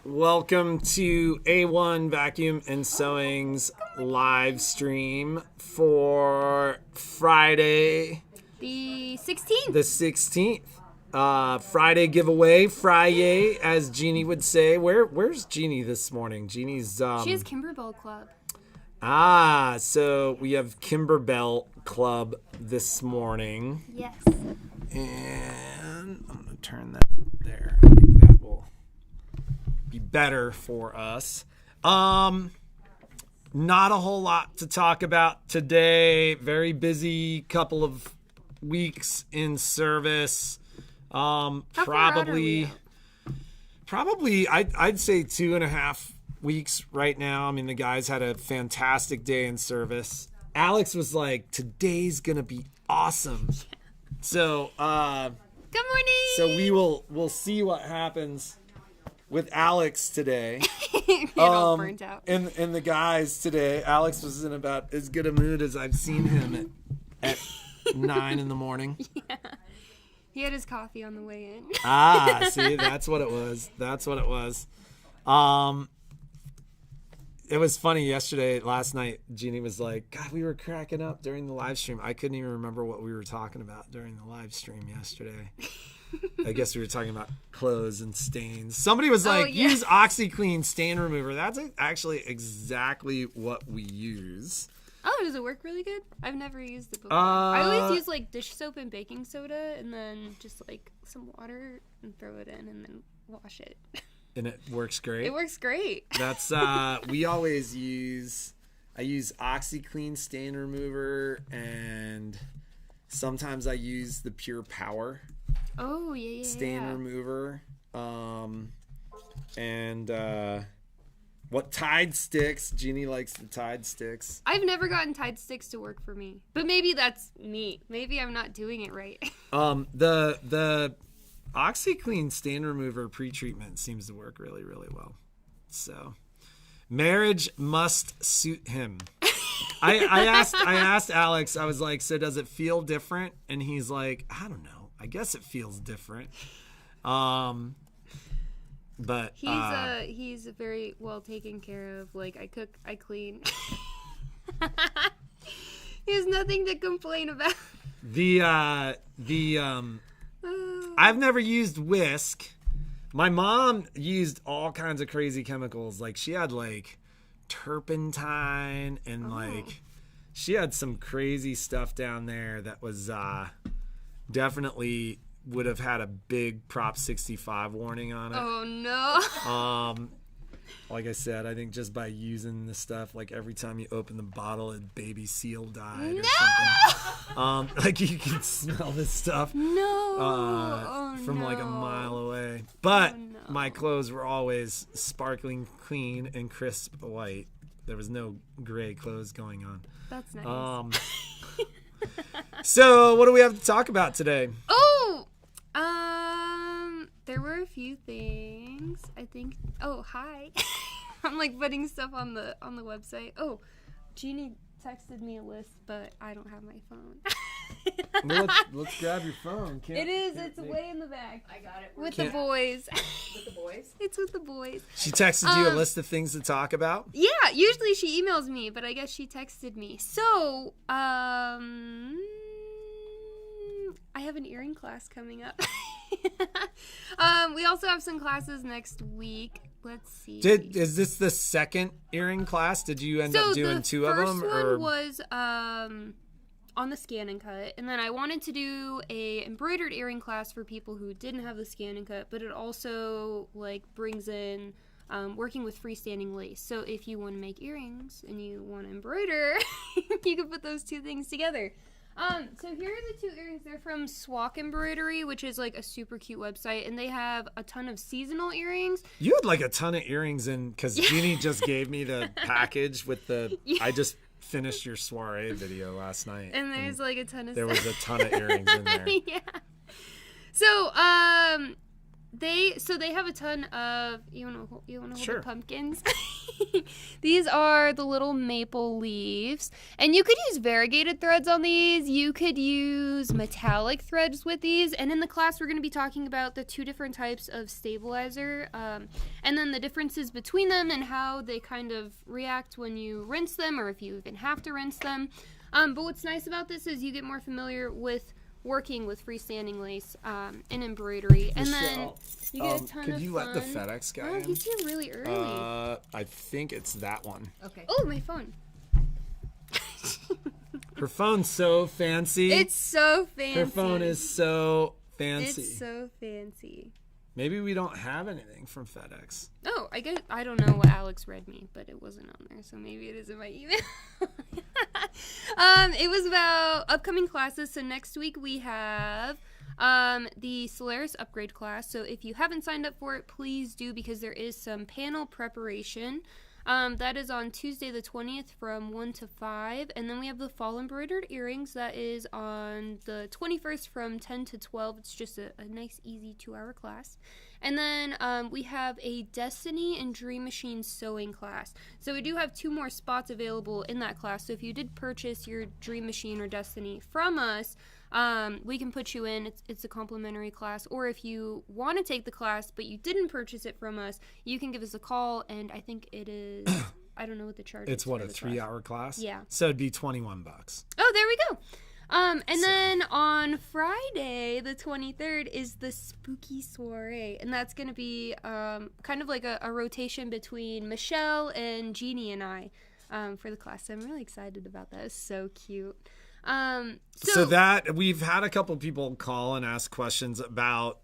Welcome to A1 Vacuum and Sewing's live stream for Friday, the 16th. The 16th. Friday giveaway, Fri-Yay, as Jeannie would say. Where's Jeannie this morning? Jeannie's She has Kimberbell Club. So we have Kimberbell Club this morning. Yes. And I'm gonna turn that there. I think that will be better for us. Not a whole lot to talk about today. Very busy couple of weeks in service. How far out are we out? Probably I'd say 2.5 weeks right now. I mean, the guys had a fantastic day in service. Alex was like, today's gonna be awesome. So Good morning. So we'll see what happens with Alex today. Get all burnt out. And the guys today. Alex was in about as good a mood as I've seen him at 9 in the morning. Yeah. He had his coffee on the way in. See, that's what it was. It was funny last night, Jeannie was like, God, we were cracking up during the live stream. I couldn't even remember what we were talking about during the live stream yesterday. I guess we were talking about clothes and stains. Somebody was like, use OxyClean stain remover. That's actually exactly what we use. Oh, does it work really good? I've never used it before. I always use like dish soap and baking soda and then just like some water and throw it in and then wash it. And it works great. It works great. That's we always use. I use OxyClean stain remover, and sometimes I use the Pure Power. Oh yeah. Stain remover. And what Tide sticks? Jeannie likes the Tide sticks. I've never gotten Tide sticks to work for me, but maybe that's me. Maybe I'm not doing it right. The OxyClean stain remover pre-treatment seems to work really, really well. So, marriage must suit him. I asked Alex. I was like, so does it feel different? And he's like, I don't know. I guess it feels different. But he's very well taken care of. Like, I cook, I clean. He has nothing to complain about. I've never used whisk. My mom used all kinds of crazy chemicals. Like, she had like turpentine and like she had some crazy stuff down there that was definitely would have had a big Prop 65 warning on it. Oh no. Like I said, I think just by using the stuff, like every time you open the bottle, a baby seal died or something. Like you can smell this stuff from like a mile away. But my clothes were always sparkling clean and crisp white. There was no gray clothes going on. That's nice. So what do we have to talk about today? There were a few things, I think. Oh, hi. I'm like putting stuff on the website. Oh, Jeannie texted me a list, but I don't have my phone. Well, let's grab your phone. It's way in the back. I got it. With the boys. With the boys? It's with the boys. She texted you a list of things to talk about? Yeah, usually she emails me, but I guess she texted me. So, I have an earring class coming up. We also have some classes next week. Let's see. Is this the second earring class? Did you end up doing two of them? The first one was on the scan and cut, and then I wanted to do a embroidered earring class for people who didn't have the scan and cut, but it also like brings in working with freestanding lace. So if you want to make earrings and you want to embroider, you can put those two things together. So here are the two earrings. They're from Swak Embroidery, which is like a super cute website, and they have a ton of seasonal earrings. You had like a ton of earrings in, because Jeannie just gave me the package with the, I just finished your soiree video last night. And there's like a ton of There was a ton of earrings in there. Yeah. So, They have a ton of you want to hold Sure. the pumpkins. These are the little maple leaves, and you could use variegated threads on these. You could use metallic threads with these. And in the class, we're going to be talking about the 2 different types of stabilizer, and then the differences between them and how they kind of react when you rinse them, or if you even have to rinse them. But what's nice about this is you get more familiar with working with freestanding lace and embroidery, and then you get a ton could of you fun. let the FedEx guy Oh, in? he's here really early. I think it's that one. Okay. Oh, my phone. Her phone's so fancy. It's so fancy. Her phone is so fancy. It's so fancy. Maybe we don't have anything from FedEx. Oh, I don't know what Alex read me, but it wasn't on there, so maybe it is in my email. It was about upcoming classes. So next week we have the Solaris upgrade class. So if you haven't signed up for it, please do, because there is some panel preparation. That is on Tuesday the 20th from 1 to 5. And then we have the fall embroidered earrings. That is on the 21st from 10 to 12. It's just a nice, easy 2-hour class. And then we have a Destiny and Dream Machine sewing class. So we do have 2 more spots available in that class. So if you did purchase your Dream Machine or Destiny from us, we can put you in. It's a complimentary class. Or if you want to take the class but you didn't purchase it from us, you can give us a call, and I think it is I don't know what the charge is. It's what, for a the 3-hour class? Yeah. So it'd be $21. Oh, there we go. Then on Friday, the 23rd, is the spooky soiree. And that's going to be kind of like a rotation between Michelle and Jeannie and I for the class. So I'm really excited about that. It's so cute. So that we've had a couple people call and ask questions about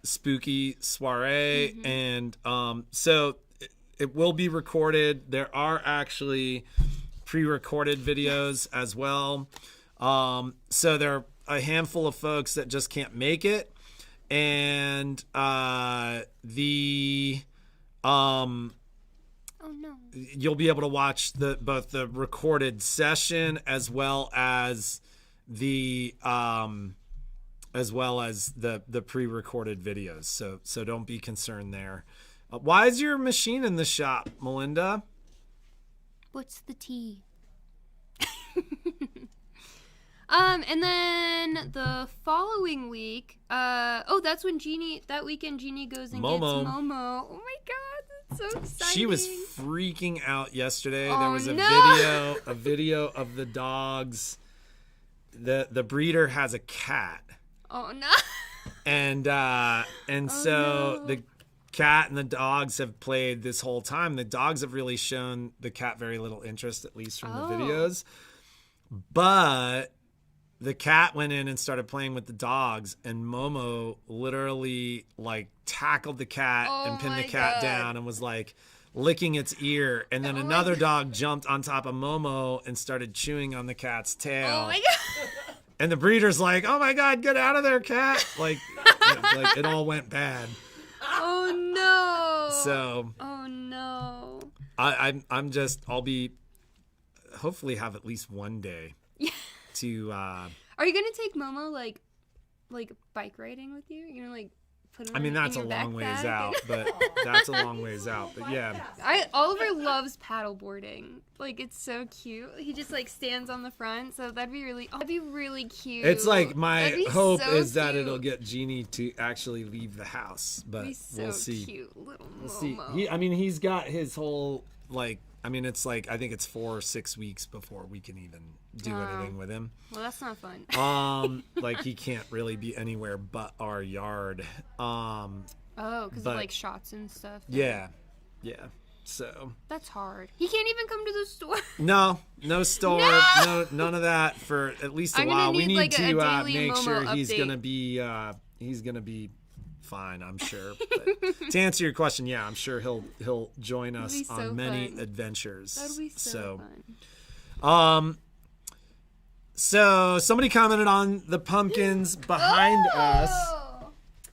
spooky soiree, and so it will be recorded. There are actually pre-recorded videos as well. So there are a handful of folks that just can't make it, and Oh no. you'll be able to watch both the recorded session as well as the pre-recorded videos. So don't be concerned there. Why is your machine in the shop, Melinda? What's the tea? And then the following week, that's when that weekend Jeannie goes and gets Momo. Oh my God, that's so exciting. She was freaking out yesterday. Oh, there was no. a video of the dogs. The breeder has a cat. Oh no. And so the cat and the dogs have played this whole time. The dogs have really shown the cat very little interest, at least from the videos. But the cat went in and started playing with the dogs, and Momo literally like tackled the cat and pinned the cat down and was like licking its ear. And then another dog jumped on top of Momo and started chewing on the cat's tail. Oh my God. And the breeder's like, "Oh my God, get out of there, cat!" Like it all went bad. Oh no. So. Oh no. I'll be hopefully have at least one day to. Are you gonna take Momo like bike riding with you? You're gonna like put him. That's in a your long ways backpack? out, but that's a long ways out. But yeah. Oliver loves paddleboarding. Like, it's so cute. He just like stands on the front, so that'd be really cute. It's like my hope so is that cute. it'll get Jeannie to actually leave the house, but He's so we'll see. Cute, little We'll see. Momo. He's got his whole it's like I think it's 4 or 6 weeks before we can even do anything with him. Well, that's not fun. He can't really be anywhere but our yard. Because of like shots and stuff. Yeah. So that's hard. He can't even come to the store. No store, no none of that for at least a while. We need to make sure he's gonna be fine, I'm sure. But to answer your question, yeah, I'm sure he'll join us on many adventures. That'll be so fun. So somebody commented on the pumpkins behind us.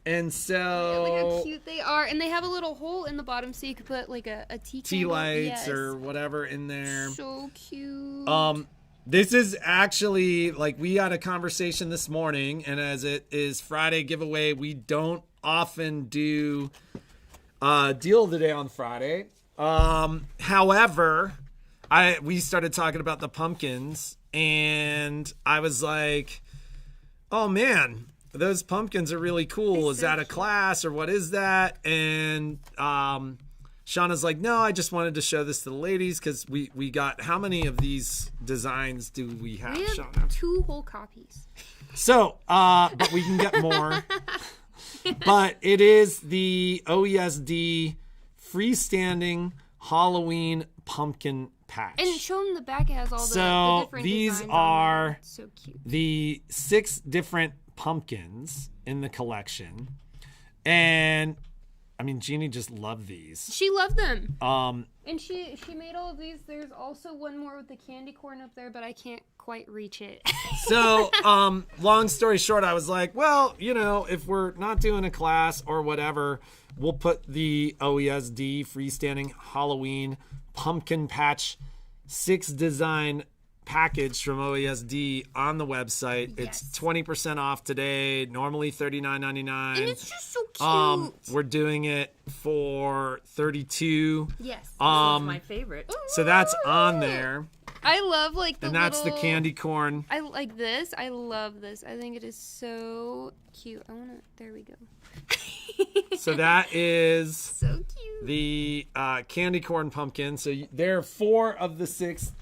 And so look how cute they are, and they have a little hole in the bottom so you could put like a tea lights or whatever in there. So cute. This is actually we had a conversation this morning, and as it is Friday giveaway, we don't often do deal of the day on Friday. However, we started talking about the pumpkins, and I was like, oh man, those pumpkins are really cool. Is that a class or what is that? And Shauna's like, no, I just wanted to show this to the ladies because we got, how many of these designs do we have, Shauna? 2 whole copies. So, but we can get more. But it is the OESD freestanding Halloween pumpkin patch. And show them the back. It has all the different these designs are on it. So cute. The 6 different pumpkins in the collection. And I mean, Jeannie just loved these. She loved them. And she made all of these. There's also one more with the candy corn up there, but I can't quite reach it. So, long story short, I was like, well, you know, if we're not doing a class or whatever, we'll put the OESD freestanding Halloween pumpkin patch 6 design package from OESD on the website. Yes. It's 20% off today, normally $39.99. And it's just so cute. We're doing it for $32. Yes. This is my favorite. So that's on there. I love like the And that's little, the candy corn. I like this. I love this. I think it is so cute. There we go. So that is so cute. The candy corn pumpkin. So there are 4 of the 6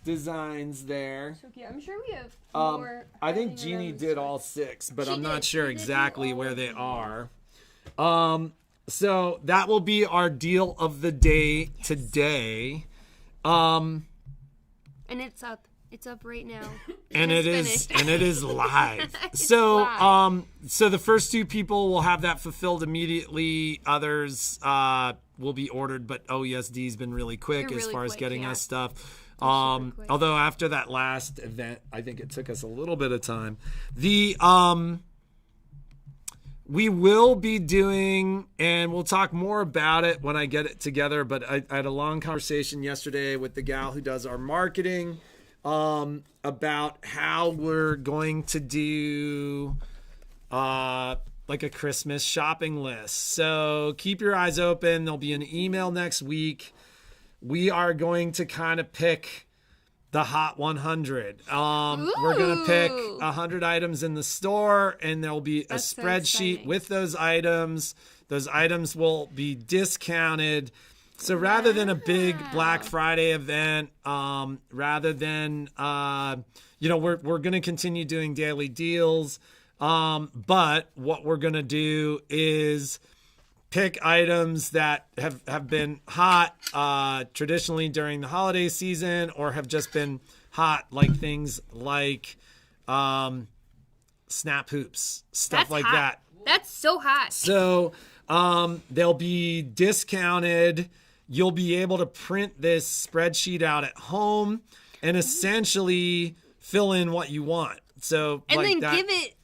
designs there. So cute. I'm sure we have more. I think Jeannie did all 6, but I'm not sure She did exactly all where of they them. are. So that will be our deal of the day today. And it's up. It's up right now. And it is finished. and it is live. It's So live. so the first 2 people will have that fulfilled immediately. Others will be ordered, but OESD's been really quick They're as really far as quick, getting yeah. us stuff. super quick. Although after that last event, I think it took us a little bit of time. We will be doing, and we'll talk more about it when I get it together, but I had a long conversation yesterday with the gal who does our marketing about how we're going to do like a Christmas shopping list. So keep your eyes open. There'll be an email next week. We are going to kind of pick the Hot 100. We're going to pick 100 items in the store, and there'll be a That's so spreadsheet exciting. with those items. Those items will be discounted. So rather than a big Black Friday event, rather than, we're going to continue doing daily deals. But what we're going to do is pick items that have been hot traditionally during the holiday season or have just been hot, like things like snap hoops, stuff That's like hot. that. That's so hot. So they'll be discounted. You'll be able to print this spreadsheet out at home and essentially fill in what you want. So And like then that, give it.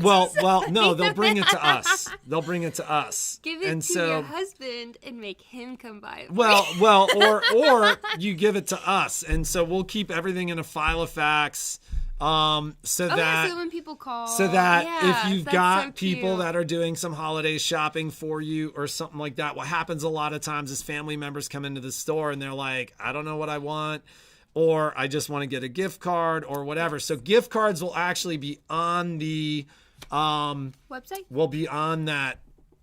Well, no, they'll bring it to us. They'll bring it to us. Give it and to so, your husband and make him come buy it. well, or you give it to us, and so we'll keep everything in a file of facts. So that so when people call, if you've that's got so people cute. that are doing some holiday shopping for you or something like that, what happens a lot of times is family members come into the store and they're like, I don't know what I want, or I just want to get a gift card or whatever. So gift cards will actually be on the website. will be on that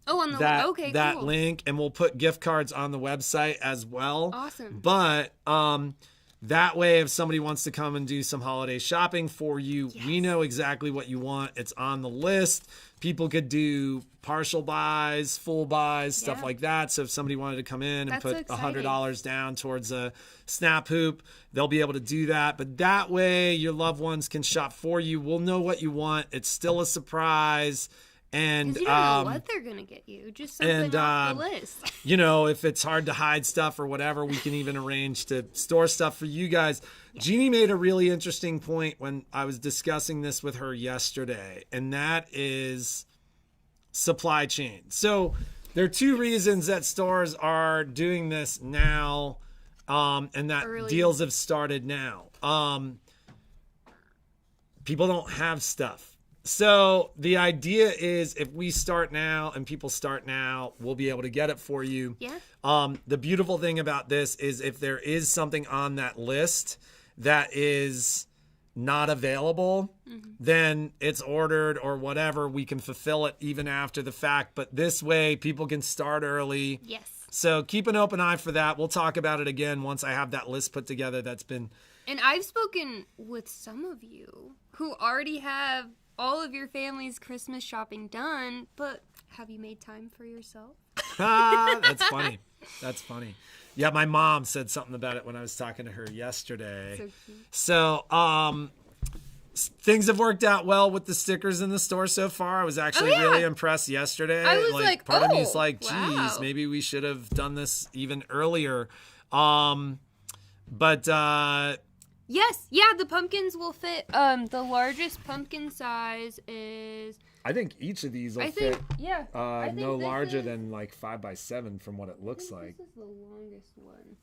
Oh, on the that cool. link, and we'll put gift cards on the website as well. Awesome. But that way, if somebody wants to come and do some holiday shopping for you, we know exactly what you want. It's on the list. People could do partial buys, full buys, stuff Yeah. like that. So if somebody wanted to come in and That's put so $100 down towards a snap hoop, they'll be able to do that. But that way, your loved ones can shop for you. We'll know what you want. It's still a surprise. And 'Cause you don't know what they're gonna get you. Just something off the list. if it's hard to hide stuff or whatever, we can even arrange to store stuff for you guys. Jeannie made a really interesting point when I was discussing this with her yesterday, and that is supply chain. So there are 2 reasons that stores are doing this now, and that Early. deals have started now. People don't have stuff. So the idea is if we start now and people start now, we'll be able to get it for you. Yeah. The beautiful thing about this is if there is something on that list that is not available, then it's ordered or whatever. We can fulfill it even after the fact. But this way, people can start early. Yes. So keep an open eye for that. We'll talk about it again once I have that list put together. And I've spoken with some of you who already have all of your family's Christmas shopping done, but have you made time for yourself? That's funny. That's funny. Yeah, my mom said something about it when I was talking to her yesterday. So cute. So, things have worked out well with the stickers in the store so far. I was actually really impressed yesterday. I was like, part of me is like, geez, wow. maybe we should have done this even earlier. Yes, yeah, the pumpkins will fit. The largest pumpkin size is... I think each of these will I fit think no this larger is- than like 5x7 from what it looks like. This is the longest one.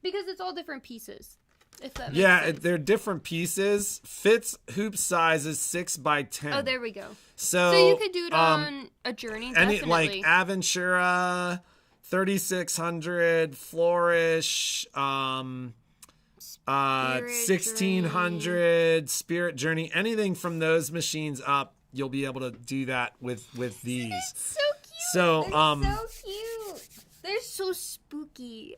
Because it's all different pieces, if that makes sense. They're different pieces. Fits hoop size is 6x10. Oh, there we go. So you could do it on a journey, definitely. Any like Aventura, 3600, Flourish, 1600, Spirit Journey, anything from those machines up, you'll be able to do that with these. So cute. So They're so cute. They're so spooky.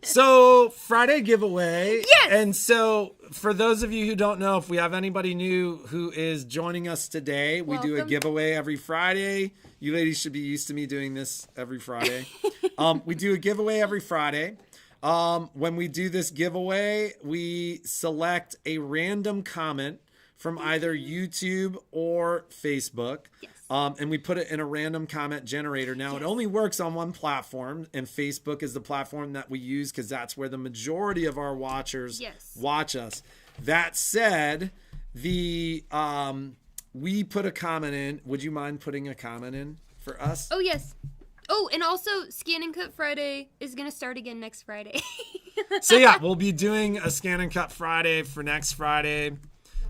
So Friday giveaway. Yes! And so for those of you who don't know, if we have anybody new who is joining us today, we do a Welcome. giveaway every Friday. You ladies should be used to me doing this every Friday. We do a giveaway every Friday. When we do this giveaway, we select a random comment from either YouTube or Facebook. Yes. And we put it in a random comment generator. Now, it only works on one platform, and Facebook is the platform that we use because that's where the majority of our watchers watch us. That said, we put a comment in. Would you mind putting a comment in for us? Oh, yes. Oh, and also Scan and Cut Friday is going to start again next Friday. So, yeah, we'll be doing a Scan and Cut Friday for next Friday. Can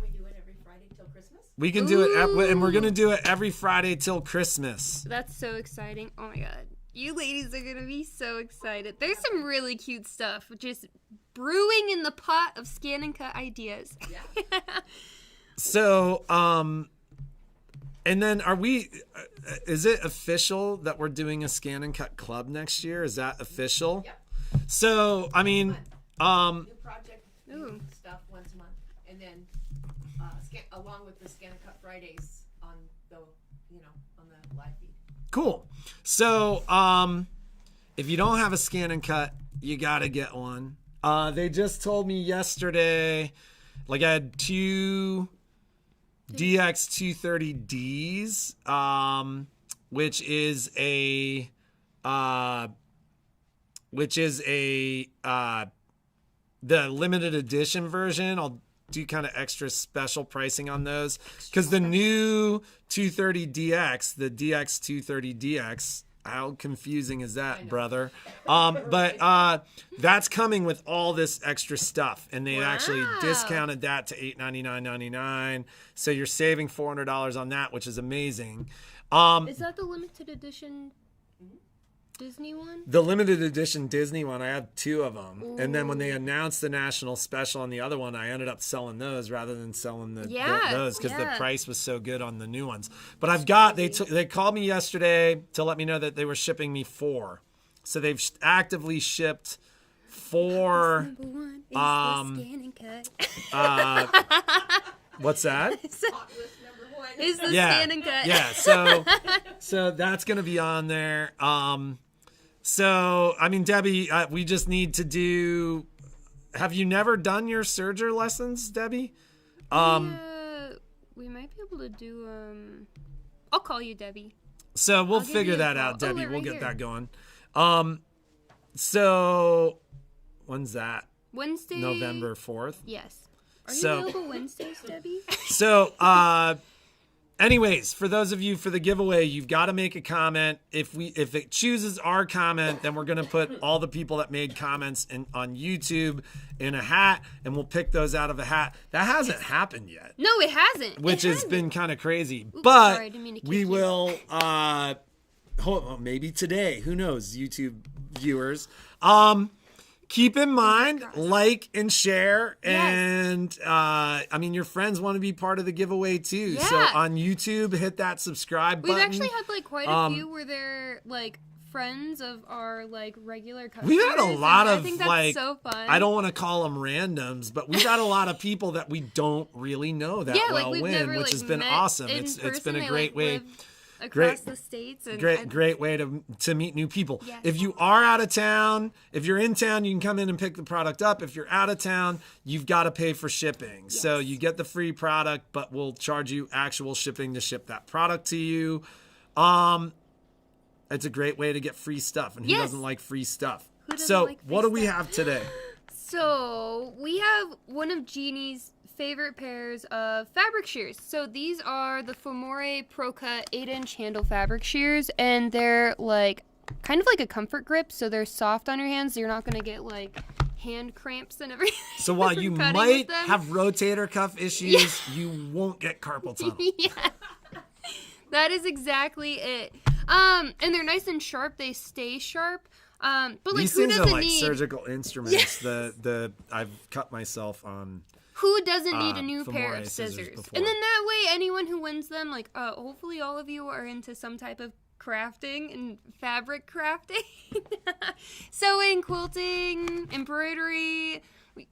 we do it every Friday till Christmas? We can do it, and we're going to do it every Friday till Christmas. That's so exciting. Oh, my God. You ladies are going to be so excited. There's some really cute stuff just brewing in the pot of Scan and Cut ideas. Yeah. So, and then is it official that we're doing a Scan and Cut Club next year? Is that official? Yep. So, I mean, New project, new stuff once a month, and then along with the Scan and Cut Fridays on the live feed. cool. So, if you don't have a Scan and Cut, you got to get one. They just told me yesterday, like I had two DX230Ds, which is a the limited edition version. I'll do kind of extra special pricing on those because the new 230DX, the DX230DX, how confusing is that, brother? But that's coming with all this extra stuff, and they actually discounted that to $899.99. So you're saving $400 on that, which is amazing. Is that the limited edition Disney one? The limited edition Disney one, I have two of them. Ooh. And then when they announced the national special on the other one, I ended up selling those rather than selling those because the price was so good on the new ones. But I've got, they called me yesterday to let me know that they were shipping me 4. So they've actively shipped 4. Number one is the Scan and Cut. What's that? Hot list number 1 is the Scan and Cut. Yeah, so that's going to be on there. So, I mean, Debbie, we just need to do... Have you never done your Serger lessons, Debbie? We might be able to do... I'll call you, Debbie. So we'll figure that out, Debbie. We'll get that going. So, when's that? Wednesday. November 4th? Yes. Are you available Wednesdays, Debbie? So, Anyways, for those of you for the giveaway, you've got to make a comment. If it chooses our comment, then we're going to put all the people that made comments on YouTube in a hat, and we'll pick those out of a hat. That hasn't happened yet. No, it hasn't. Which has been kind of crazy. Oops, but sorry, I didn't mean to we kick you. will maybe today. Who knows, YouTube viewers. Keep in mind, like and share, and I mean, your friends want to be part of the giveaway too. Yeah. So on YouTube, hit that subscribe button. We've actually had like quite a few where they're like friends of our like regular customers. We've had a lot of I think that's like, so fun. I don't want to call them randoms, but we've had a lot of people that we don't really know that well we've win, never, which like, has been met awesome. in It's person. been a They, great like, way. live across the states, and Great way to meet new people. Yes. If you are out of town, if you're in town, you can come in and pick the product up. If you're out of town, you've got to pay for shipping. Yes. So you get the free product, but we'll charge you actual shipping to ship that product to you. It's a great way to get free stuff, and who doesn't like free stuff? So like free what do we stuff? have today? So we have one of Jeannie's favorite pairs of fabric shears. So these are the Fri-Yay Pro Cut 8-inch handle fabric shears, and they're like kind of like a comfort grip, so they're soft on your hands. So you're not gonna get like hand cramps and everything. So while you from cutting might with them. have rotator cuff issues, you won't get carpal tunnel. Yeah, that is exactly it. And they're nice and sharp. They stay sharp. But like, These who things are doesn't like need? surgical instruments. The I've cut myself on. Who doesn't need a new pair Fri-Yay of scissors scissors? before. And then that way, anyone who wins them, like, hopefully all of you are into some type of crafting and fabric crafting. Sewing, quilting, embroidery.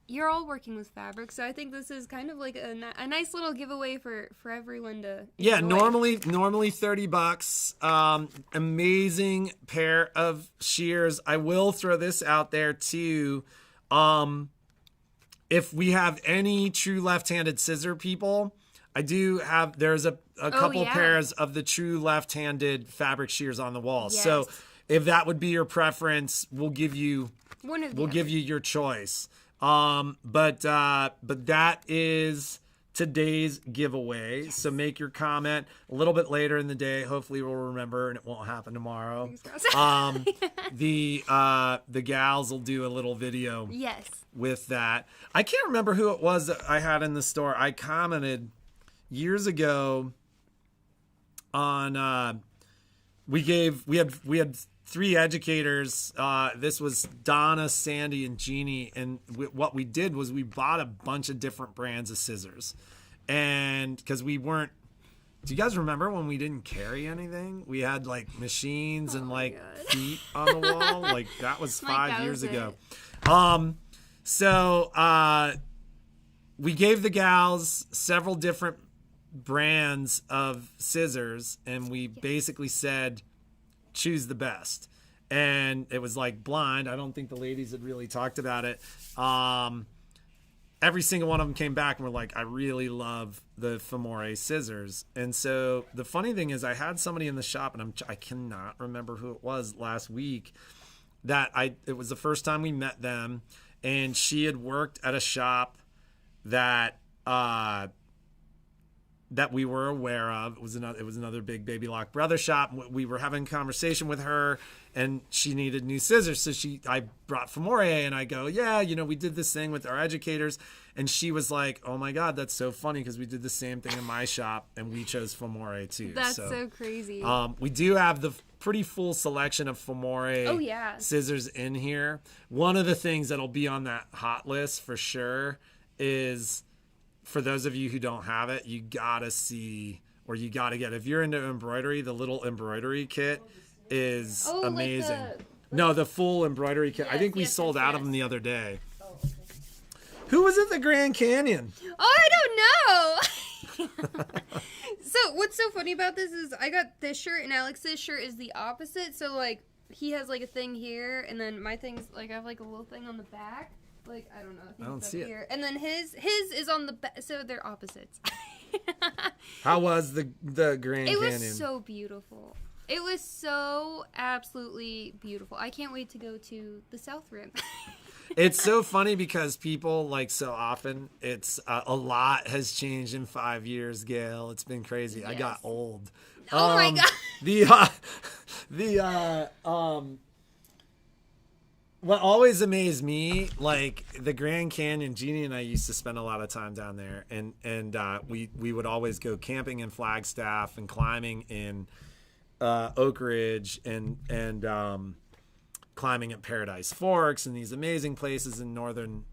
You're all working with fabric, so I think this is kind of like a nice little giveaway for everyone to Yeah, enjoy. normally $30. Amazing pair of shears. I will throw this out there too. If we have any true left-handed scissor people, I do have. There's a couple pairs of the true left-handed fabric shears on the wall. Yes. So if that would be your preference, we'll give you give you your choice. But that is today's giveaway. So make your comment a little bit later in the day. Hopefully we'll remember and it won't happen tomorrow. The gals will do a little video with that. I can't remember who it was that I had in the store. I commented years ago on we had 3 educators. This was Donna, Sandy, and Jeannie. And what we did was we bought a bunch of different brands of scissors. And because we weren't, do you guys remember when we didn't carry anything? We had like machines and like feet on the wall. Like that was 5 years ago. So we gave the gals several different brands of scissors, and we basically said, choose the best. And it was like blind. I don't think the ladies had really talked about it. Every single one of them came back and were like, I really love the Fri-Yay scissors. And so the funny thing is I had somebody in the shop, and I cannot remember who it was last week, that it was the first time we met them, and she had worked at a shop that we were aware of. It was another big Baby Lock Brother shop. We were having a conversation with her, and she needed new scissors. So I brought Fri-Yay, and I go, yeah, we did this thing with our educators. And she was like, oh my God, that's so funny, because we did the same thing in my shop, and we chose Fri-Yay too. That's so crazy. We do have the pretty full selection of Fri-Yay scissors in here. One of the things that'll be on that hot list for sure is, for those of you who don't have it, you gotta see, or you gotta get, if you're into embroidery, the little embroidery kit is amazing. The full embroidery kit. I think we sold out of them the other day. Who was at the Grand Canyon? Oh, I don't know. So what's so funny about this is I got this shirt, and Alex's shirt is the opposite. So like he has like a thing here, and then my thing's like I have like a little thing on the back. Like, I don't know. I don't see it. And then his is on the back, so they're opposites. How was the Grand Canyon? It was so beautiful. It was so absolutely beautiful. I can't wait to go to the South Rim. It's so funny because people like so often it's a lot has changed in 5 years, Gail. It's been crazy. Yes. I got old. Oh my God. What always amazed me, like the Grand Canyon, Jeannie and I used to spend a lot of time down there, and we would always go camping in Flagstaff and climbing in Oak Ridge and climbing at Paradise Forks and these amazing places in northern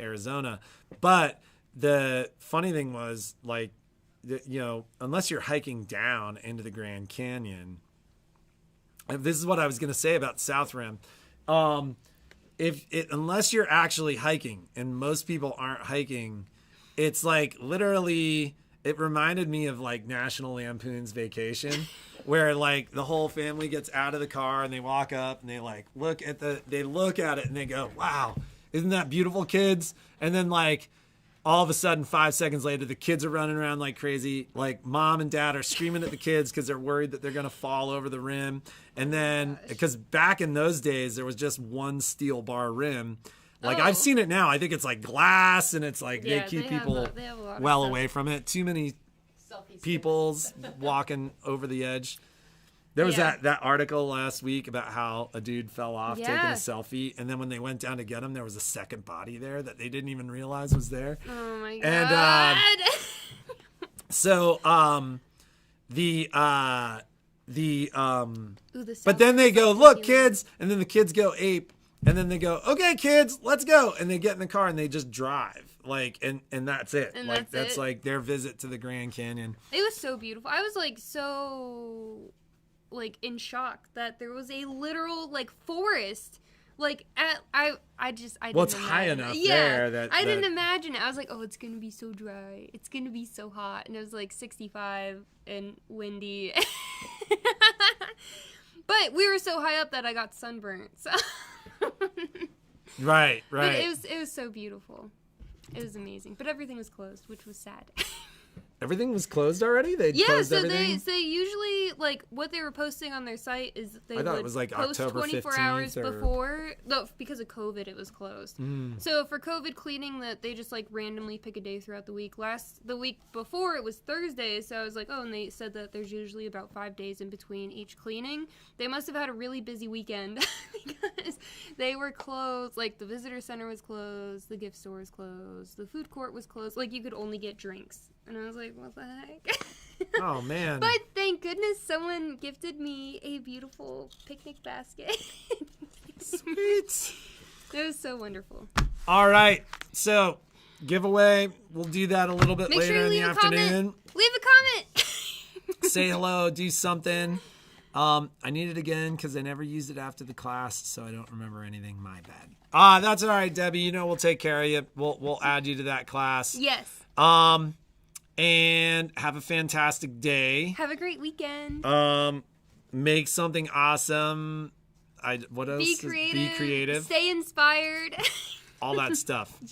Arizona. But the funny thing was, like, unless you're hiking down into the Grand Canyon, and this is what I was going to say about South Rim. Unless you're actually hiking, and most people aren't hiking, it's like literally, it reminded me of like National Lampoon's Vacation, where like the whole family gets out of the car and they walk up and they like look at it and they go, "Wow, isn't that beautiful, kids?" And then like all of a sudden, 5 seconds later, the kids are running around like crazy. Like mom and dad are screaming at the kids because they're worried that they're going to fall over the rim. And then, because back in those days, there was just one steel bar rim. Like I've seen it now. I think it's like glass, and it's like they keep people well away from it. Too many people's walking over the edge. There was that article last week about how a dude fell off taking a selfie, and then when they went down to get him, there was a second body there that they didn't even realize was there. Oh my God. And but then they go, "Look, kids," and then the kids go ape, and then they go, "Okay, kids, let's go," and they get in the car and they just drive. Like, and that's it. And like that's it. like their visit to the Grand Canyon. It was so beautiful. I was like so like in shock that there was a literal like forest like at I didn't it's high enough there that I didn't imagine it. I was like, oh, it's gonna be so dry, it's gonna be so hot, and it was like 65 and windy. But we were so high up that I got sunburnt, so. right But it was so beautiful. It was amazing, but everything was closed, which was sad. Everything was closed already? They closed everything? They usually, like, what they were posting on their site is they I thought would it was like post October 24 hours before. No, because of COVID, it was closed. So for COVID cleaning, that they just, like, randomly pick a day throughout the week. The week before, it was Thursday, so I was like, oh, and they said that there's usually about 5 days in between each cleaning. They must have had a really busy weekend because they were closed. Like, the visitor center was closed, the gift store was closed, the food court was closed. Like, you could only get drinks. And I was like, what the heck? Oh, man. But thank goodness someone gifted me a beautiful picnic basket. Sweet. It was so wonderful. All right. So, giveaway. We'll do that a little bit later in the afternoon. Leave a comment. Say hello. Do something. I need it again because I never used it after the class, so I don't remember anything. My bad. That's all right, Debbie. We'll take care of you. We'll add you to that class. Yes. And have a fantastic day. Have a great weekend. Make something awesome. What else? Be creative. Be creative. Stay inspired. All that stuff.